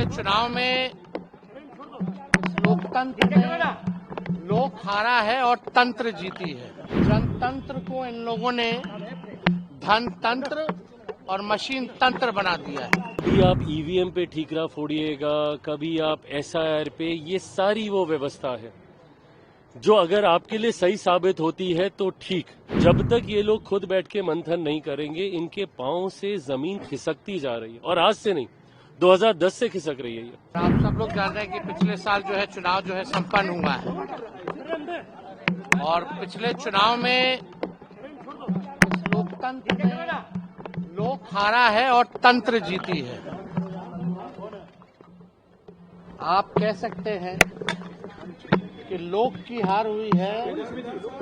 पिछले चुनाव में इस लोकतंत्र में लोक हारा है और तंत्र जीती है। जनतंत्र को इन लोगों ने धनतंत्र और मशीन तंत्र बना दिया है। कभी आप ईवीएम पे ठीकरा फोड़िएगा, कभी आप एसआईआर पे, ये सारी वो व्यवस्था है जो अगर आपके लिए सही साबित होती है तो ठीक। जब तक ये लोग खुद बैठ के मंथन नहीं करेंगे, इनके पांव से जमीन खिसकती जा रही है। और आज से नहीं, 2010 से खिसक रही है ये। आप सब लोग जान रहे हैं कि पिछले साल जो है चुनाव जो है संपन्न हुआ है और पिछले चुनाव में इस लोकतंत्र में लोक हारा है और तंत्र जीती है। आप कह सकते हैं कि लोक की हार हुई है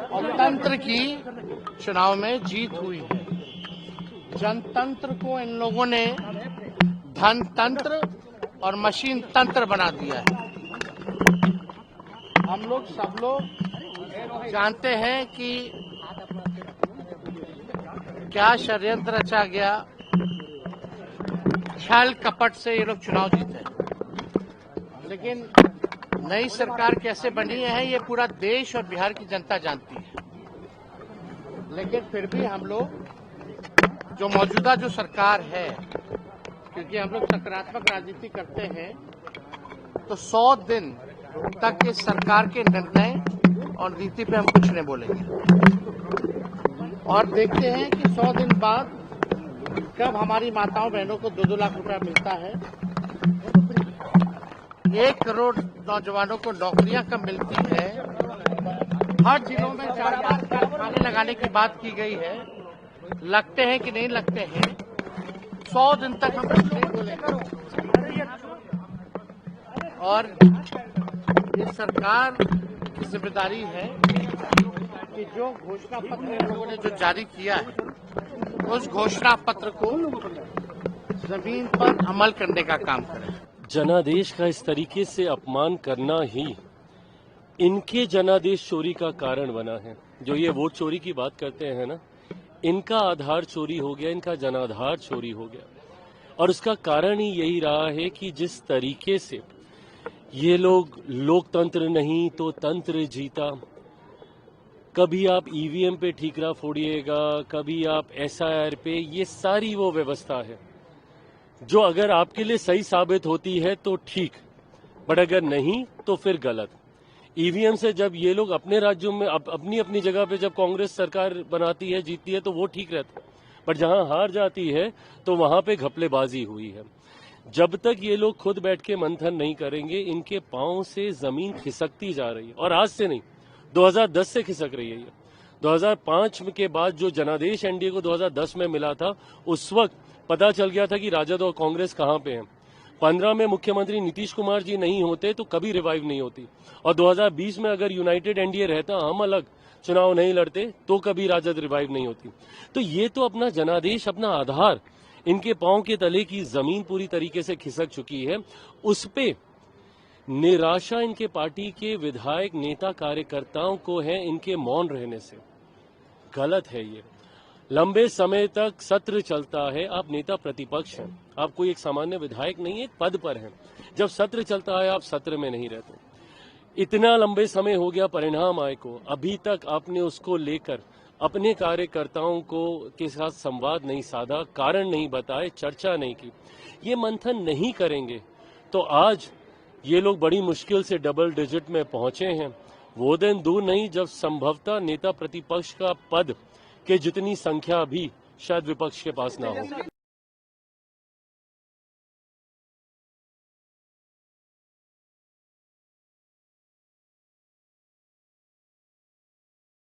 और तंत्र की चुनाव में जीत हुई है। जनतंत्र को इन लोगों ने धनतंत्र और मशीन तंत्र बना दिया है। हम लोग सब लोग जानते हैं कि क्या षड्यंत्र रचा गया, छल कपट से ये लोग चुनाव जीते। लेकिन नई सरकार कैसे बनी है ये पूरा देश और बिहार की जनता जानती है। लेकिन फिर भी हम लोग जो मौजूदा जो सरकार है, क्योंकि हम लोग सकारात्मक राजनीति करते हैं, तो 100 दिन तक इस सरकार के निर्णय और नीति पे हम कुछ नहीं बोलेंगे। और देखते हैं कि 100 दिन बाद कब हमारी माताओं बहनों को 2-2 लाख रुपया मिलता है, 1 करोड़ नौजवानों को नौकरियां कब मिलती है, हर जिलों में 4-5 कारखाने लगाने की बात की गई है। लगते हैं कि नहीं लगते हैं, 100 दिन तक हम कुछ नहीं बोलेंगे। और ये सरकार की जिम्मेदारी है कि जो घोषणा पत्र इन लोगों ने जो जारी किया है, उस घोषणा पत्र को जमीन पर अमल करने का काम करें। जनादेश का इस तरीके से अपमान करना ही इनके जनादेश चोरी का कारण बना है। जो ये वोट चोरी की बात करते हैं ना, इनका आधार चोरी हो गया, इनका जनाधार चोरी हो गया। और उसका कारण ही यही रहा है कि जिस तरीके से ये लोग लोकतंत्र नहीं तो तंत्र जीता, कभी आप ईवीएम पे ठीकरा फोड़िएगा, कभी आप एसआईआर पे, ये सारी वो व्यवस्था है जो अगर आपके लिए सही साबित होती है तो ठीक, बट अगर नहीं तो फिर गलत। ईवीएम से जब ये लोग अपने राज्यों में अपनी अपनी जगह पे जब कांग्रेस सरकार बनाती है, जीतती है, तो वो ठीक रहता है, बट जहां हार जाती है तो वहां पे घपलेबाजी हुई है। जब तक ये लोग खुद बैठ के मंथन नहीं करेंगे, इनके पांव से जमीन खिसकती जा रही है। और आज से नहीं, 2010 से खिसक रही है ये। 2005 के बाद जो जनादेश एनडीए को 2010 में मिला था, उस वक्त पता चल गया था कि राजद और कांग्रेस कहां पे हैं। 15 में मुख्यमंत्री नीतीश कुमार जी नहीं होते तो कभी रिवाइव नहीं होती, और 2020 में अगर यूनाइटेड एनडीए रहता, हम अलग चुनाव नहीं लड़ते, तो कभी राजद रिवाइव नहीं होती। तो ये तो अपना जनादेश, अपना आधार, इनके पांव के तले की जमीन पूरी तरीके से खिसक चुकी है। उस पे निराशा इनके पार्टी के विधायक, नेता, कार्यकर्ताओं को है इनके मौन रहने से। गलत है ये। लंबे समय तक सत्र चलता है, आप नेता प्रतिपक्ष हैं, आप कोई एक सामान्य विधायक नहीं, एक पद पर हैं। जब सत्र चलता है आप सत्र में नहीं रहते। इतना लंबे समय हो गया परिणाम आए को, अभी तक आपने उसको लेकर अपने कार्यकर्ताओं को के साथ संवाद नहीं साधा, कारण नहीं बताए, चर्चा नहीं की। ये मंथन नहीं करेंगे तो आज ये लोग बड़ी मुश्किल से डबल डिजिट में पहुंचे हैं। वो दिन दूर नहीं जब संभवतः नेता प्रतिपक्ष का पद के जितनी संख्या भी शायद विपक्ष के पास ना हो।